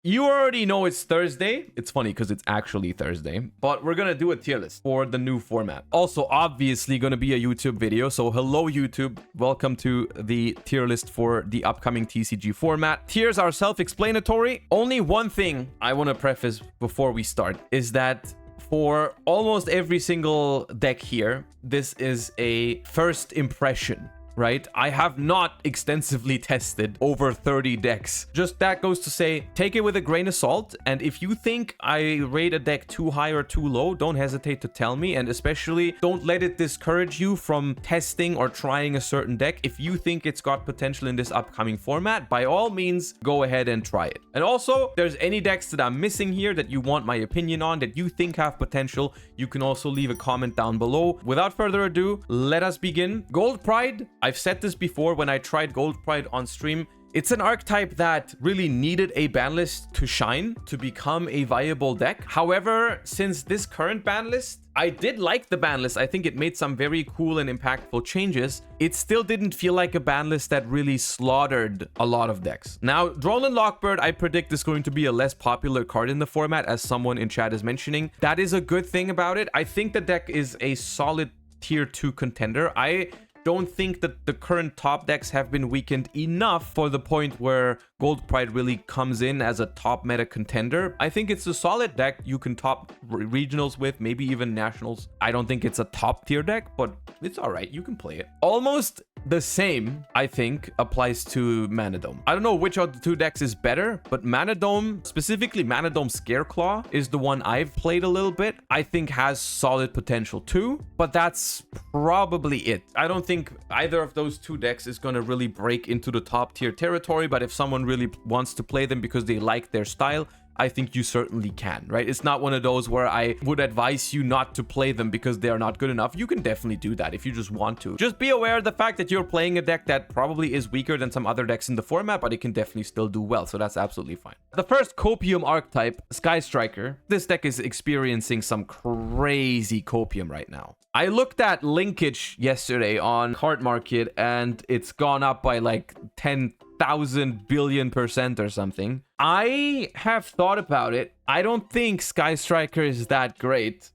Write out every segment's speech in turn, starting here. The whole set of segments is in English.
You already know it's Thursday. It's funny because it's actually Thursday, but we're gonna do a tier list for the new format. Also, obviously gonna be a YouTube video. So hello YouTube, welcome to the tier list for the upcoming TCG format. Tiers are self-explanatory. Only one thing I want to preface before we start is that for almost every single deck here, this is a first impression. Right? I have not extensively tested over 30 decks. Just that goes to say, take it with a grain of salt. And if you think I rate a deck too high or too low, don't hesitate to tell me. And especially don't let it discourage you from testing or trying a certain deck. If you think it's got potential in this upcoming format, by all means, go ahead and try it. And also, if there's any decks that I'm missing here that you want my opinion on, that you think have potential, you can also leave a comment down below. Without further ado, let us begin. Gold Pride. I've said this before when I tried Gold Pride on stream. It's an archetype that really needed a ban list to shine, to become a viable deck. However, since this current ban list, I did like the ban list. I think it made some very cool and impactful changes. It still didn't feel like a ban list that really slaughtered a lot of decks. Now, Drolan Lockbird, I predict is going to be a less popular card in the format, as someone in chat is mentioning. That is a good thing about it. I think the deck is a solid tier 2 contender. I don't think that the current top decks have been weakened enough for the point where Gold Pride really comes in as a top meta contender. I think it's a solid deck you can top regionals with, maybe even nationals. I don't think it's a top tier deck, but it's all right. You can play it. Almost the same, I think, applies to Mana Dome. I don't know which of the two decks is better, but Mana Dome, specifically Mana Dome Scareclaw, is the one I've played a little bit. I think has solid potential too, but that's probably it. I don't think either of those two decks is going to really break into the top tier territory, but if someone really wants to play them because they like their style, I think you certainly can, right? It's not one of those where I would advise you not to play them because they are not good enough. You can definitely do that if you just want to. Just be aware of the fact that you're playing a deck that probably is weaker than some other decks in the format, but it can definitely still do well, so that's absolutely fine. The first Copium archetype, Sky Striker. This deck is experiencing some crazy Copium right now. I looked at linkage yesterday on Card Market and it's gone up by like 10,000 billion% or something. I have thought about it. I don't think Sky Striker is that great.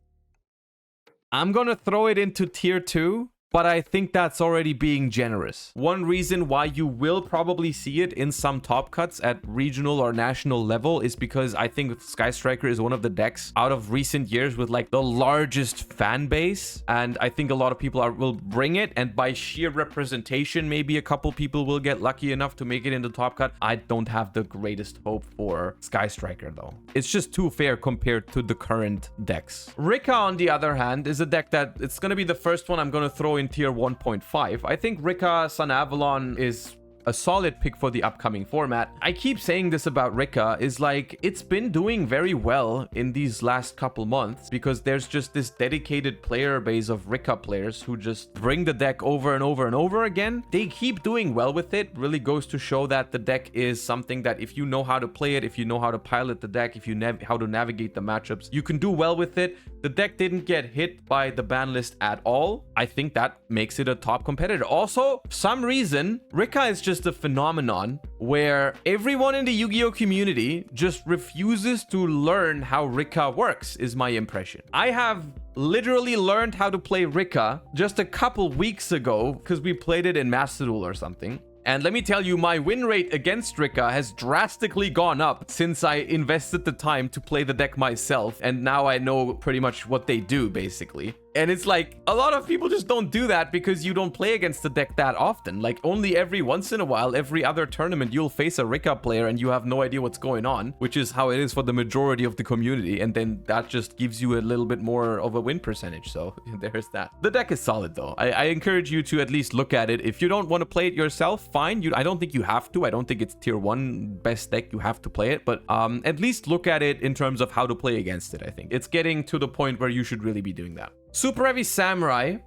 I'm gonna throw it into tier 2, but I think that's already being generous. One reason why you will probably see it in some top cuts at regional or national level is because I think Sky Striker is one of the decks out of recent years with like the largest fan base. And I think a lot of people will bring it. And by sheer representation, maybe a couple people will get lucky enough to make it in the top cut. I don't have the greatest hope for Sky Striker though. It's just too fair compared to the current decks. Rika, on the other hand, is a deck that it's going to be the first one I'm going to throw in tier 1.5. I think Rika Sun Avalon is a solid pick for the upcoming format. I keep saying this about Rika, is like it's been doing very well in these last couple months because there's just this dedicated player base of Rika players who just bring the deck over and over and over again. They keep doing well with it. Really goes to show that the deck is something that if you know how to play it, if you know how to pilot the deck, if you know how to navigate the matchups, you can do well with it. The deck didn't get hit by the ban list at all. I think that makes it a top competitor. Also, for some reason, Rika is just a phenomenon where everyone in the Yu-Gi-Oh community just refuses to learn how Rika works, is my impression. I have literally learned how to play Rika just a couple weeks ago because we played it in Master Duel or something. And let me tell you, my win rate against Rika has drastically gone up since I invested the time to play the deck myself. And now I know pretty much what they do, basically. And it's like, a lot of people just don't do that because you don't play against the deck that often. Like, only every once in a while, every other tournament, you'll face a Rika player and you have no idea what's going on, which is how it is for the majority of the community. And then that just gives you a little bit more of a win percentage. So there's that. The deck is solid, though. I encourage you to at least look at it. If you don't want to play it yourself, fine. I don't think you have to. I don't think it's tier 1 best deck. You have to play it. But at least look at it in terms of how to play against it, I think. It's getting to the point where you should really be doing that. Super Heavy Samurai,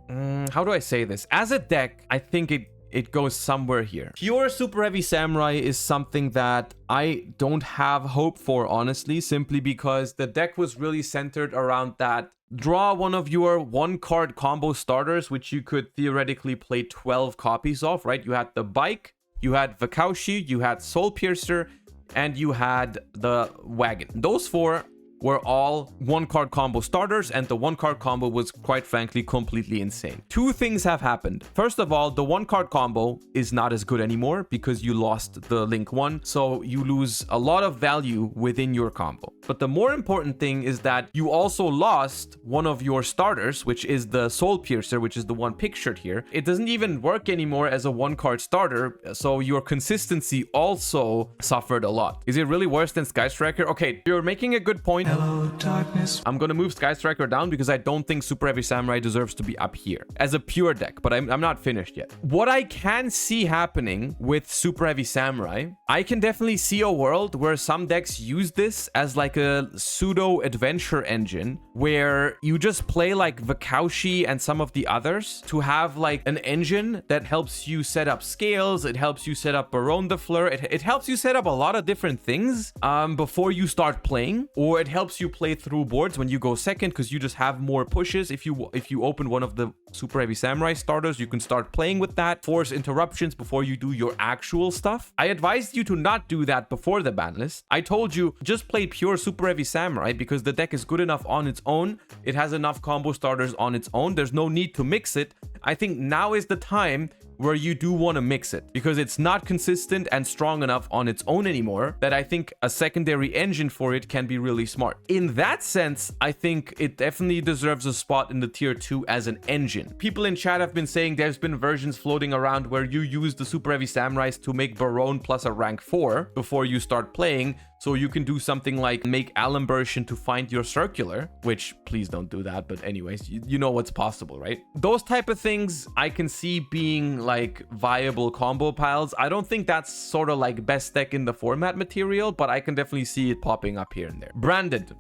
how do I say this? As a deck, I think it goes somewhere here. Pure Super Heavy Samurai is something that I don't have hope for, honestly, simply because the deck was really centered around that. Draw one of your 1-card combo starters, which you could theoretically play 12 copies of, right? You had the Bike, you had Vakaushi, you had Soul Piercer, and you had the wagon. Those four were all one card combo starters, and the one card combo was quite frankly completely insane. Two things have happened. First of all, the one card combo is not as good anymore because you lost the link one, so you lose a lot of value within your combo. But the more important thing is that you also lost one of your starters, which is the Soul Piercer, which is the one pictured here. It doesn't even work anymore as a one card starter, so your consistency also suffered a lot. Is it really worse than Sky Striker? Okay, you're making a good point. Hello, darkness. I'm gonna move Sky Striker down because I don't think Super Heavy Samurai deserves to be up here as a pure deck, but I'm not finished yet. What I can see happening with Super Heavy Samurai, I can definitely see a world where some decks use this as like a pseudo adventure engine where you just play like Vakaushi and some of the others to have like an engine that helps you set up scales, it helps you set up Baron de Fleur, it helps you set up a lot of different things before you start playing, or it helps you play through boards when you go second because you just have more pushes. If you open one of the Super Heavy Samurai starters, you can start playing with that, force interruptions before you do your actual stuff. I advised you to not do that before the ban list. I told you just play pure Super Heavy Samurai because the deck is good enough on its own. It has enough combo starters on its own. There's no need to mix it. I think now is the time where you do want to mix it because it's not consistent and strong enough on its own anymore that I think a secondary engine for it can be really smart. In that sense, I think it definitely deserves a spot in the tier 2 as an engine. People in chat have been saying there's been versions floating around where you use the Super Heavy Samurais to make Baron plus a rank 4 before you start playing. So you can do something like make Alimbertion to find your circular, which please don't do that. But anyways, you know what's possible, right? Those type of things I can see being like viable combo piles. I don't think that's sort of like best deck in the format material, but I can definitely see it popping up here and there. Branded.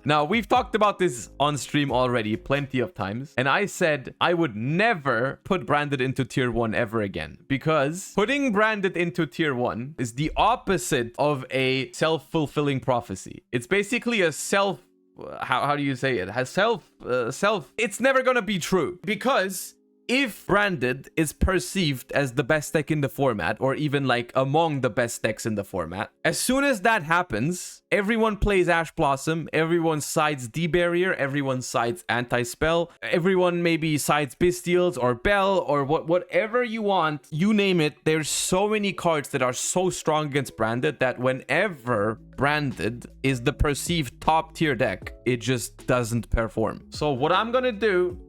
Now, we've talked about this on stream already plenty of times, and I said I would never put Branded into tier 1 ever again because putting Branded into tier 1 is the opposite of a self-fulfilling prophecy. It's basically a how do you say it? It's never gonna be true because if Branded is perceived as the best deck in the format, or even like among the best decks in the format, as soon as that happens, everyone plays Ash Blossom, everyone sides D-Barrier, everyone sides Anti-Spell, everyone maybe sides Bestials or Bell or whatever you want, you name it. There's so many cards that are so strong against Branded that whenever Branded is the perceived top tier deck, it just doesn't perform. So what I'm gonna do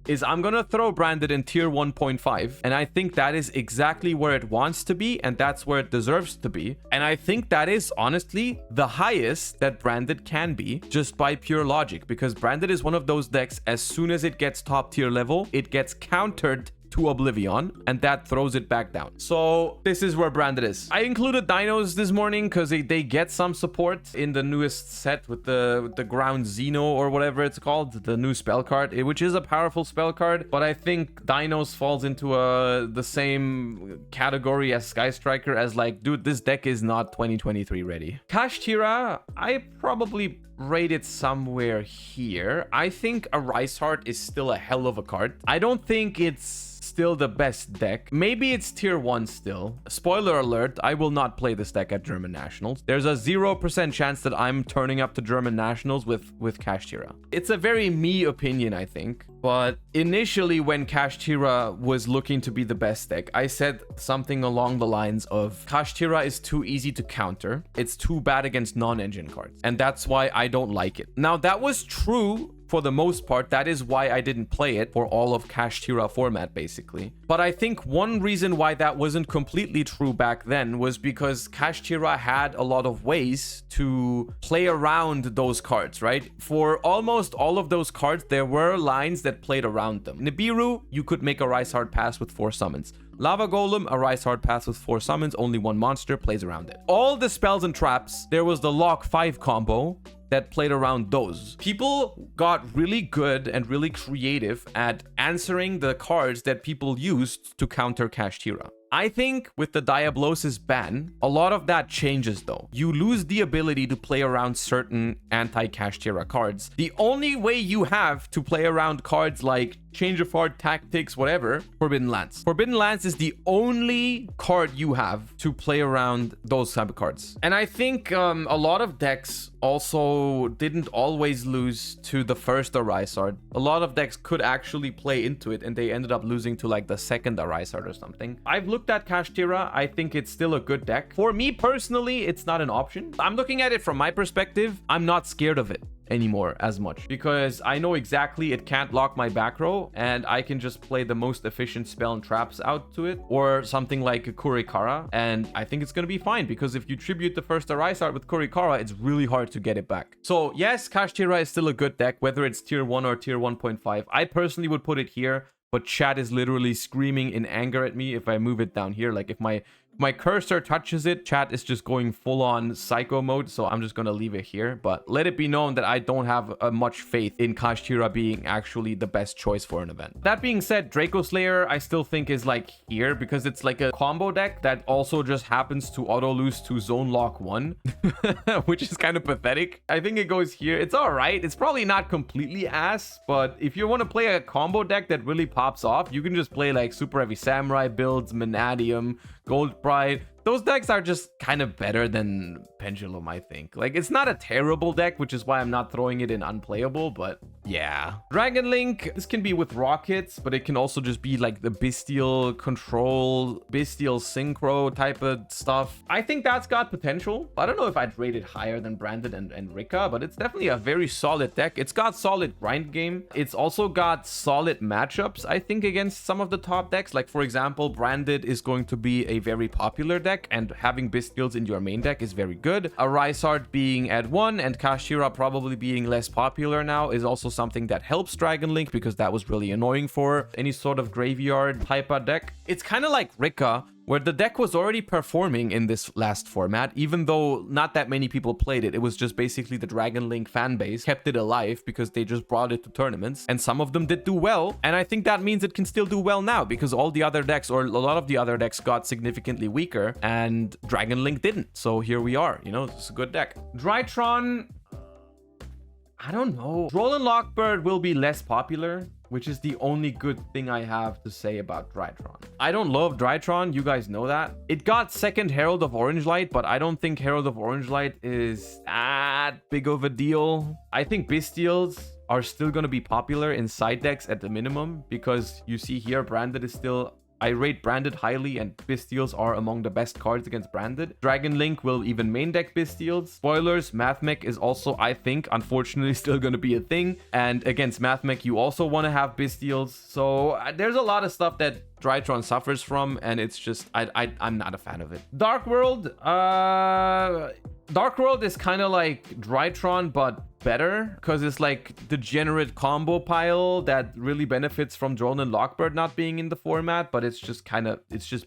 is I'm gonna throw Branded in tier 1.5, and I think that is exactly where it wants to be, and that's where it deserves to be. And I think that is honestly the highest that Branded can be, just by pure logic, because Branded is one of those decks, as soon as it gets top tier level, it gets countered to oblivion, and that throws it back down. So this is where Branded is. I included Dinos this morning because they get some support in the newest set with the Ground Xeno or whatever it's called, the new spell card, which is a powerful spell card, but I think Dinos falls into the same category as Sky Striker as like, dude, this deck is not 2023 ready. Kashtira, I probably rate it somewhere here. I think a Rice Heart is still a hell of a card. I don't think it's still the best deck. Maybe it's tier 1 still. Spoiler alert, I will not play this deck at German Nationals. There's a 0% chance that I'm turning up to German Nationals with Kashtira. It's a very me opinion, I think. But initially when Kashtira was looking to be the best deck, I said something along the lines of Kashtira is too easy to counter. It's too bad against non-engine cards. And that's why I don't like it. Now, that was true for the most part. That is why I didn't play it for all of Kashtira format, basically. But I think one reason why that wasn't completely true back then was because Kashtira had a lot of ways to play around those cards, right? For almost all of those cards, there were lines that played around them. Nibiru, you could make a Rice Hard Pass with 4 summons. Lava Golem, a Rice Hard Pass with 4 summons, only 1 monster, plays around it. All the spells and traps, there was the Lock 5 combo that played around those. People got really good and really creative at answering the cards that people used to counter Kashtira. I think with the Diablosis ban, a lot of that changes though. You lose the ability to play around certain anti-Kashtira cards. The only way you have to play around cards like Change of Heart, Tactics, whatever, Forbidden Lance. Forbidden Lance is the only card you have to play around those type of cards. And I think a lot of decks also didn't always lose to the first Arisard. A lot of decks could actually play into it and they ended up losing to like the second Arisard or something. I've looked at Kashtira. I think it's still a good deck. For me personally, it's not an option. I'm looking at it from my perspective. I'm not scared of it anymore as much because I know exactly it can't lock my back row and I can just play the most efficient spell and traps out to it, or something like a Kurikara, and I think it's gonna be fine because if you tribute the first Arisard with Kurikara, it's really hard to get it back. So yes, Kashtira is still a good deck, whether it's tier 1 or tier 1.5. I personally would put it here, but chat is literally screaming in anger at me if I move it down here. Like if my cursor touches it, chat is just going full on psycho mode, so I'm just gonna leave it here. But let it be known that I don't have much faith in Kashtira being actually the best choice for an event. That being said, Draco Slayer I still think is like here because it's like a combo deck that also just happens to auto lose to Zone Lock 1, which is kind of pathetic. I think it goes here. It's all right. It's probably not completely ass, but if you want to play a combo deck that really pops off, you can just play like Super Heavy Samurai builds, Manadium, Gold Pride. Those decks are just kind of better than Pendulum, I think. Like, it's not a terrible deck, which is why I'm not throwing it in unplayable, but yeah. Dragon Link, this can be with rockets, but it can also just be like the Bestial Control, Bestial Synchro type of stuff. I think that's got potential. I don't know if I'd rate it higher than Branded and Rika, but it's definitely a very solid deck. It's got solid grind game. It's also got solid matchups, I think, against some of the top decks. Like, for example, Branded is going to be a very popular deck, and having Bestials in your main deck is very good. Arisard being at 1 and Kashtira probably being less popular now is also something that helps Dragon Link because that was really annoying for any sort of graveyard type of deck. It's kind of like Rika, where the deck was already performing in this last format, even though not that many people played it. It was just basically the Dragon Link fan base kept it alive because they just brought it to tournaments, and some of them did do well. And I think that means it can still do well now because all the other decks, or a lot of the other decks, got significantly weaker and Dragon Link didn't. So here we are, you know, it's a good deck. Drytron, I don't know. Droll and Lockbird will be less popular, which is the only good thing I have to say about Drytron. I don't love Drytron, you guys know that. It got second Herald of Orange Light, but I don't think Herald of Orange Light is that big of a deal. I think Bestials are still going to be popular in side decks at the minimum, because you see here Branded is still... I rate Branded highly, and Bestials are among the best cards against Branded. Dragon Link will even main deck Bestials. Spoilers, Mathmech is also, I think, unfortunately still going to be a thing. And against Mathmech, you also want to have Bestials. So there's a lot of stuff that Drytron suffers from, and it's just, I'm not a fan of it. Dark World is kind of like Drytron, but better, because it's like degenerate combo pile that really benefits from Droll and Lockbird not being in the format, but it's just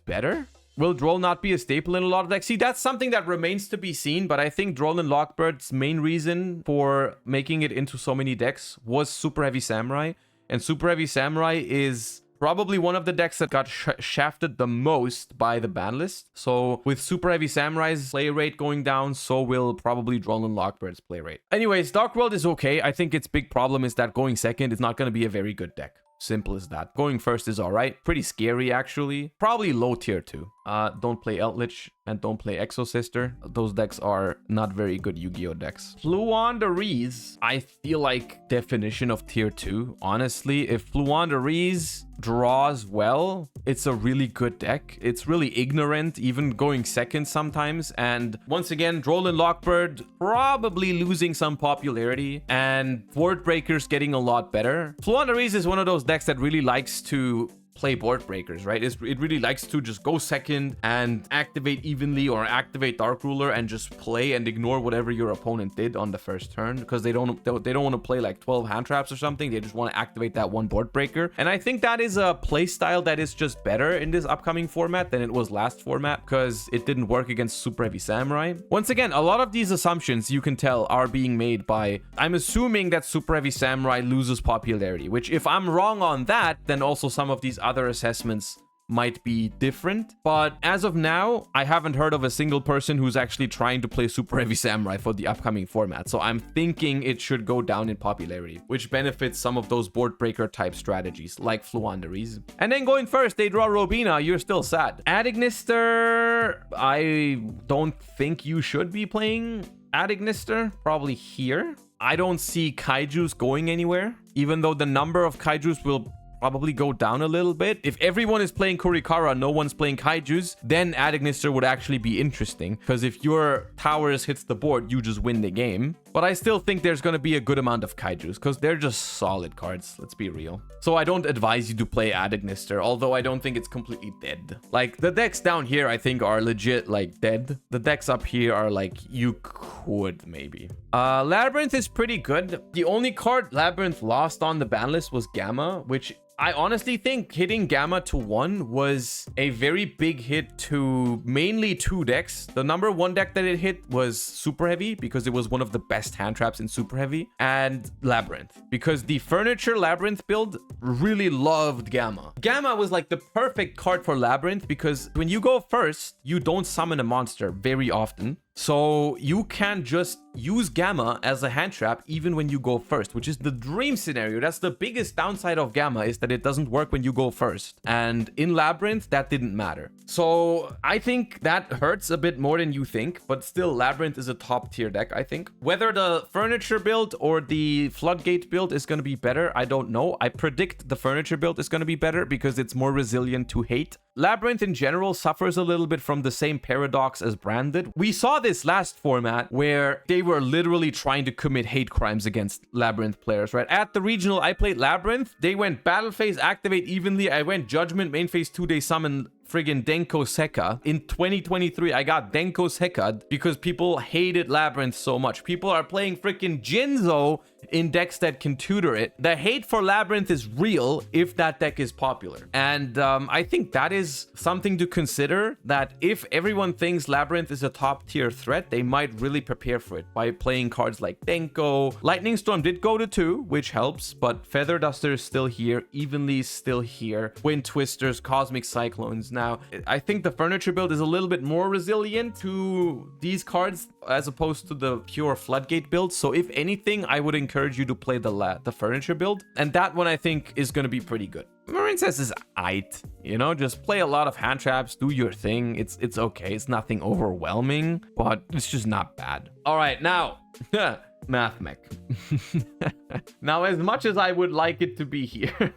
better. Will Droll not be a staple in a lot of decks? See, that's something that remains to be seen, but I think Droll and Lockbird's main reason for making it into so many decks was Super Heavy Samurai, and Super Heavy Samurai is probably one of the decks that got shafted the most by the ban list. So with Super Heavy Samurai's play rate going down, so will probably Droll and Lockbird's play rate. Anyways, Dark World is okay. I think its big problem is that going second is not going to be a very good deck. Simple as that. Going first is all right. Pretty scary, actually. Probably low tier 2. Don't play Eldritch and don't play Exo Sister. Those decks are not very good Yu-Gi-Oh decks. Fluandereeze, I feel like definition of tier 2. Honestly, if Fluandereeze draws well, it's a really good deck. It's really ignorant, even going second sometimes. And once again, Droll and Lockbird probably losing some popularity, and Board Breakers getting a lot better. Fluandereeze is one of those decks that really likes to play board breakers, right? It really likes to just go second and activate evenly or activate Dark Ruler and just play and ignore whatever your opponent did on the first turn, because they don't want to play like 12 hand traps or something. They just want to activate that one board breaker. And I think that is a play style that is just better in this upcoming format than it was last format, because it didn't work against Super Heavy Samurai. Once again, a lot of these assumptions you can tell are being made by, I'm assuming that Super Heavy Samurai loses popularity, which if I'm wrong on that, then also some of these other assessments might be different. But as of now, I haven't heard of a single person who's actually trying to play Super Heavy Samurai for the upcoming format. So I'm thinking it should go down in popularity, which benefits some of those board breaker type strategies like Fluanderies. And then going first, they draw Robina. You're still sad. Adignister, I don't think you should be playing Adignister. Probably here. I don't see kaijus going anywhere, even though the number of kaijus will probably go down a little bit. If everyone is playing Kurikara, no one's playing kaijus, then Adignister would actually be interesting, because if your towers hits the board, you just win the game. But I still think there's going to be a good amount of kaijus, because they're just solid cards, let's be real. So I don't advise you to play Adignister, although I don't think it's completely dead. Like, the decks down here, I think, are legit, like, dead. The decks up here are like, you could maybe. Labyrinth is pretty good. The only card Labyrinth lost on the ban list was Gamma, which I honestly think hitting Gamma to 1 was a very big hit to mainly 2 decks. The number 1 deck that it hit was Super Heavy, because it was one of the best hand traps in Super Heavy, and Labyrinth, because the Furniture Labyrinth build really loved Gamma. Gamma was like the perfect card for Labyrinth, because when you go first, you don't summon a monster very often. So you can just use Gamma as a hand trap even when you go first, which is the dream scenario. That's the biggest downside of Gamma, is that it doesn't work when you go first. And in Labyrinth, that didn't matter. So I think that hurts a bit more than you think, but still Labyrinth is a top tier deck, I think. Whether the Furniture build or the Floodgate build is going to be better, I don't know. I predict the Furniture build is going to be better because it's more resilient to hate. Labyrinth in general suffers a little bit from the same paradox as Branded. We saw this last format where they were literally trying to commit hate crimes against Labyrinth players, right? At the regional, I played Labyrinth. They went battle phase, activate evenly. I went Judgment, main phase 2, they summon friggin' Denko Sekka. In 2023, I got Denko Sekka because people hated Labyrinth so much. People are playing freaking Jinzo in decks that can tutor it. The hate for Labyrinth is real if that deck is popular. And I think that is something to consider, that if everyone thinks Labyrinth is a top tier threat, they might really prepare for it by playing cards like Denko. Lightning Storm did go to 2, which helps, but Feather Duster is still here, Evenly is still here, Wind Twisters, Cosmic Cyclones. Now, I think the Furniture build is a little bit more resilient to these cards as opposed to the pure Floodgate build. So if anything, I would encourage you to play the Furniture build. And that one I think is going to be pretty good. Marincess is aight, you know, just play a lot of hand traps, do your thing. It's okay. It's nothing overwhelming, but it's just not bad. All right, now, Mathmech. Now, as much as I would like it to be here,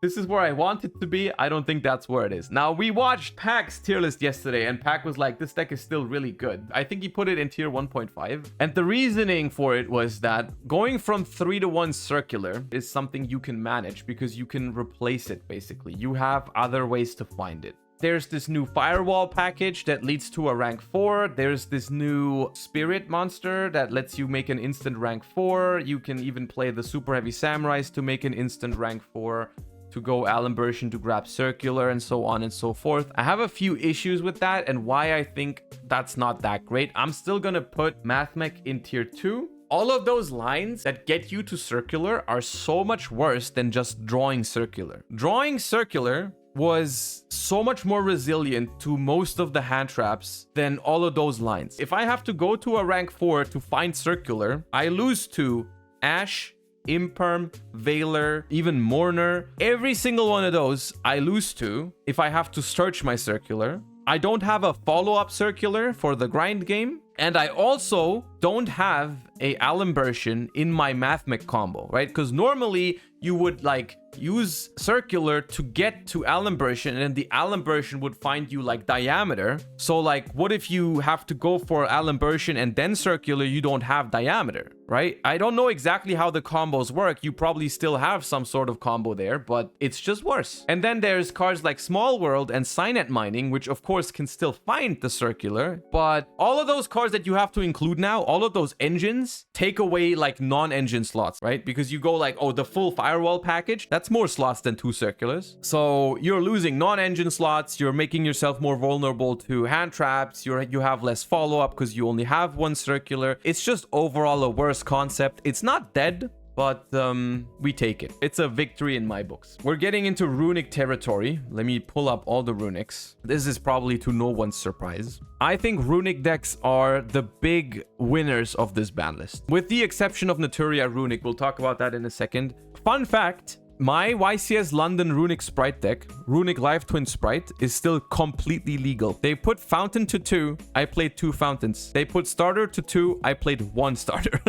this is where I want it to be. I don't think that's where it is. Now, we watched Pack's tier list yesterday, and Pack was like, this deck is still really good. I think he put it in tier 1.5. And the reasoning for it was that going from 3 to 1 circular is something you can manage because you can replace it, basically. You have other ways to find it. There's this new Firewall package that leads to a rank 4. There's this new Spirit monster that lets you make an instant rank 4. You can even play the Super Heavy Samurais to make an instant rank 4. To go Alimbertion to grab Circular and so on and so forth. I have a few issues with that and why I think that's not that great. I'm still gonna put Mathmech in tier 2. All of those lines that get you to Circular are so much worse than just drawing Circular. Drawing Circular was so much more resilient to most of the hand traps than all of those lines. If I have to go to a rank 4 to find Circular, I lose to Ash, Imperm, Veiler, even Mourner. Every single one of those I lose to if I have to search my Circular. I don't have a follow-up Circular for the grind game. And I also don't have a Alimbertion in my Mathmech combo, right? Because normally you would like use Circular to get to Alimbertion, and then the Alimbertion would find you like Diameter. So like, what if you have to go for Alimbertion and then Circular, you don't have Diameter, right? I don't know exactly how the combos work. You probably still have some sort of combo there, but it's just worse. And then there's cards like Small World and Signet Mining, which of course can still find the Circular, but all of those cards that you have to include now, all of those engines take away like non-engine slots, right? Because you go like, oh, the full Firewall package, that's more slots than 2 Circulars. So you're losing non-engine slots, you're making yourself more vulnerable to hand traps, you have less follow-up because you only have 1 Circular. It's just overall a worse concept. It's not dead, but we take it. It's a victory in my books. We're getting into Runic territory. Let me pull up all the Runics. This is probably to no one's surprise. I think Runic decks are the big winners of this ban list. With the exception of Naturia Runic, we'll talk about that in a second. Fun fact, my YCS London Runic Sprite deck, Runic Live Twin Sprite, is still completely legal. They put Fountain to 2, I played 2 Fountains. They put Starter to 2, I played 1 Starter.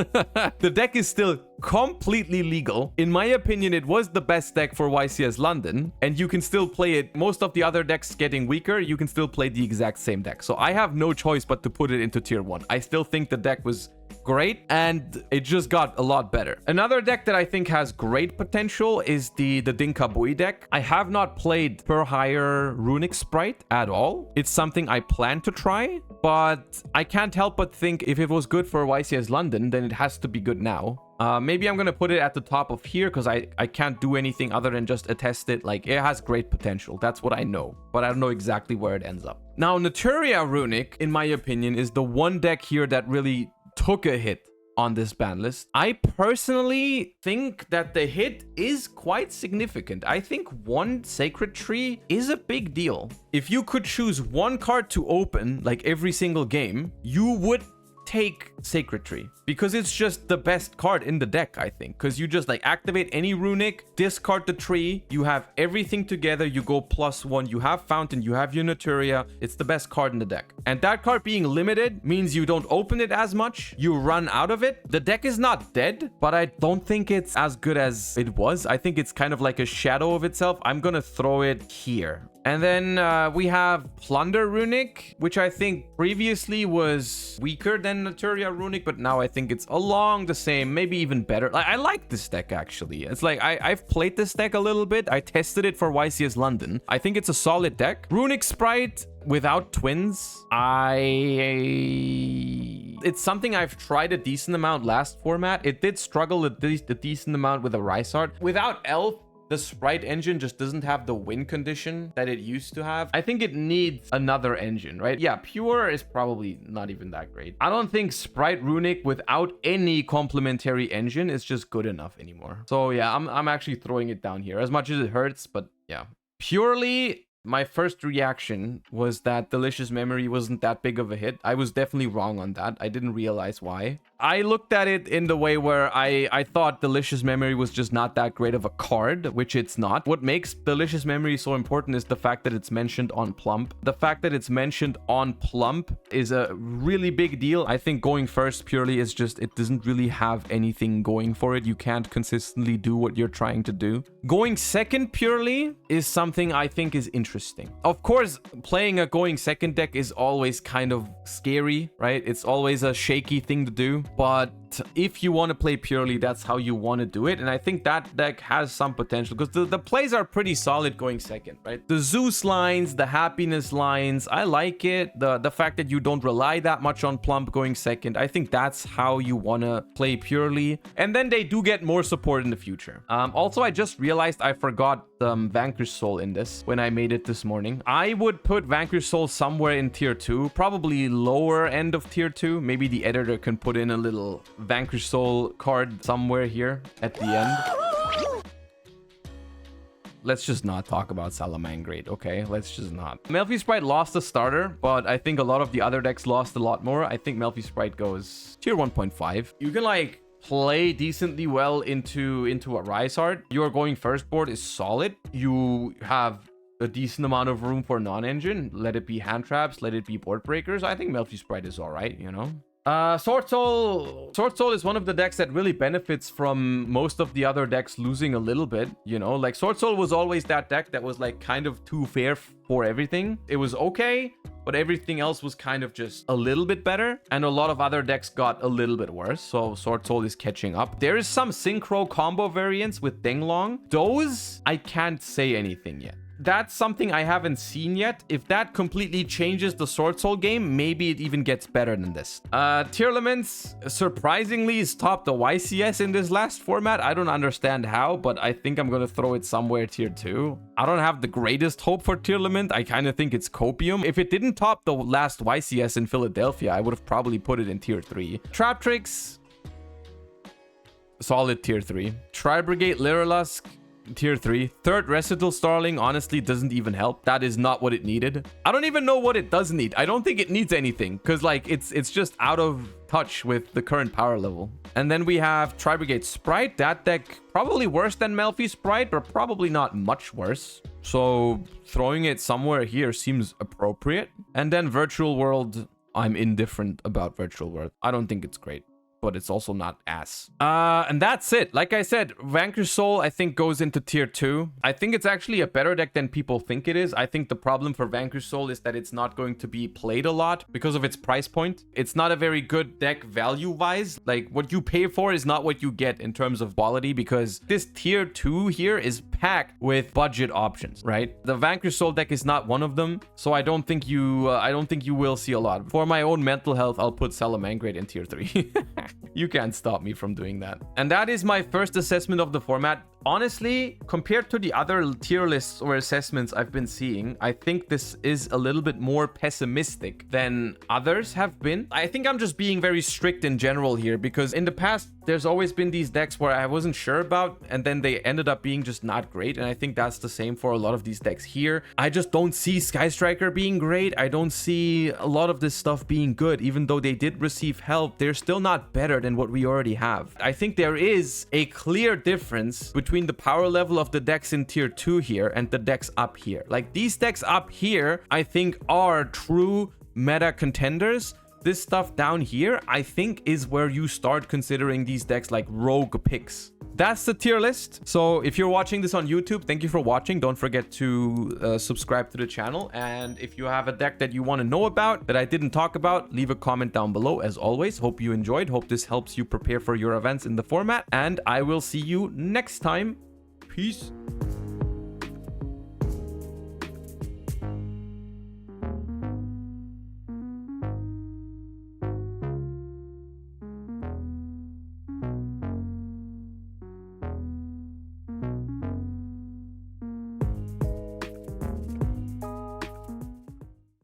The deck is still completely legal. In my opinion, it was the best deck for YCS London, and you can still play it. Most of the other decks getting weaker, you can still play the exact same deck. So I have no choice but to put it into tier 1. I still think the deck was great, and it just got a lot better. Another deck that I think has great potential is the Dinkabui deck. I have not played per hire Runic Sprite at all. It's something I plan to try, but I can't help but think if it was good for YCS London, then it has to be good now. Maybe I'm gonna put it at the top of here because I can't do anything other than just attest it. Like, it has great potential. That's what I know, but I don't know exactly where it ends up. Now, Naturia Runic, in my opinion, is the one deck here that really took a hit on this ban list. I personally think that the hit is quite significant. I think 1 Sacred Tree is a big deal. If you could choose 1 card to open, like every single game, you would take Sacred Tree because it's just the best card in the deck, I think, because you just like activate any Runic, discard the tree, you have everything together, you go +1, you have Fountain, you have your Naturia. It's the best card in the deck, and that card being limited means you don't open it as much, you run out of it. The deck is not dead, but I don't think it's as good as it was. I think it's kind of like a shadow of itself. I'm gonna throw it here. And then we have Plunder Runic, which I think previously was weaker than Naturia Runic, but now I think it's along the same, maybe even better. Like, I like this deck, actually. It's like, I've played this deck a little bit. I tested it for YCS London. I think it's a solid deck. Runic Sprite without twins, it's something I've tried a decent amount last format. It did struggle a decent amount with a Rysart. Without Elf, the Sprite engine just doesn't have the win condition that it used to have. I think it needs another engine, right? Yeah, Pure is probably not even that great. I don't think Sprite Runic without any complementary engine is just good enough anymore. So yeah, I'm actually throwing it down here as much as it hurts, but yeah. Purely, my first reaction was that Delicious Memory wasn't that big of a hit. I was definitely wrong on that. I didn't realize why. I looked at it in the way where I thought Delicious Memory was just not that great of a card, which it's not. What makes Delicious Memory so important is the fact that it's mentioned on Plump. The fact that it's mentioned on Plump is a really big deal. I think going first purely is just, it doesn't really have anything going for it. You can't consistently do what you're trying to do. Going second purely is something I think is interesting. Of course, playing a going second deck is always kind of scary, right? It's always a shaky thing to do. But if you want to play purely, that's how you want to do it. And I think that deck has some potential because the plays are pretty solid going second, right? The Zeus lines, the happiness lines, I like it. The fact that you don't rely that much on Plump going second, I think that's how you want to play purely. And then they do get more support in the future. Also, I just realized I forgot Vanquish Soul in this when I made it this morning. I would put Vanquish Soul somewhere in tier 2, probably lower end of tier 2. Maybe the editor can put in a little Vanquish Soul card somewhere here at the end. Let's just not talk about Salamangreat, okay? Let's just not. Melfi Sprite lost a starter, but I think a lot of the other decks lost a lot more. I think Melfi Sprite goes tier 1.5. You can like play decently well into a Rysart. Your going first board is solid. You have a decent amount of room for non-engine. Let it be hand traps, let it be board breakers. I think Melfi Sprite is all right, you know? Sword Soul is one of the decks that really benefits from most of the other decks losing a little bit, you know? Like, Sword Soul was always that deck that was like kind of too fair for everything. It was okay, but everything else was kind of just a little bit better, and a lot of other decks got a little bit worse, so Sword Soul is catching up. There is some synchro combo variants with Denglong. Those, I can't say anything yet. That's something I haven't seen yet. If that completely changes the Sword Soul game, maybe it even gets better than this. Tearlaments, surprisingly, is top the YCS in this last format. I don't understand how, but I think I'm gonna throw it somewhere tier 2. I don't have the greatest hope for Tearlament. I kind of think it's Copium. If it didn't top the last YCS in Philadelphia, I would have probably put it in tier 3. Trap Tricks, solid tier 3. Tri-Brigade Lyrilusk, tier 3. Third Recital Starling honestly doesn't even help. That is not what it needed. I don't even know what it does need. I don't think it needs anything because like it's just out of touch with the current power level. And then we have Tri-Brigade Sprite. That deck probably worse than Melfi Sprite, but probably not much worse. So throwing it somewhere here seems appropriate. And then Virtual World. I'm indifferent about Virtual World. I don't think it's great, but it's also not ass. And that's it. Like I said, Vanquish Soul, I think, goes into tier 2. I think it's actually a better deck than people think it is. I think the problem for Vanquish Soul is that it's not going to be played a lot because of its price point. It's not a very good deck value-wise. Like, what you pay for is not what you get in terms of quality, because this tier 2 here is packed with budget options, right? The Vanquish Soul deck is not one of them, so I don't think you will see a lot. For my own mental health, I'll put Salamangreat in tier 3. You can't stop me from doing that. And that is my first assessment of the format. Honestly, compared to the other tier lists or assessments I've been seeing, I think this is a little bit more pessimistic than others have been. I think I'm just being very strict in general here, because in the past, there's always been these decks where I wasn't sure about, and then they ended up being just not great. And I think that's the same for a lot of these decks here. I just don't see Sky Striker being great. I don't see a lot of this stuff being good. Even though they did receive help, they're still not better than what we already have. I think there is a clear difference between the power level of the decks in tier 2 here and the decks up here. Like, these decks up here, I think, are true meta contenders. This stuff down here, I think, is where you start considering these decks like rogue picks. That's the tier list. So if you're watching this on YouTube, thank you for watching. Don't forget to subscribe to the channel. And if you have a deck that you want to know about that I didn't talk about, leave a comment down below. As always, hope you enjoyed. Hope this helps you prepare for your events in the format. And I will see you next time. Peace.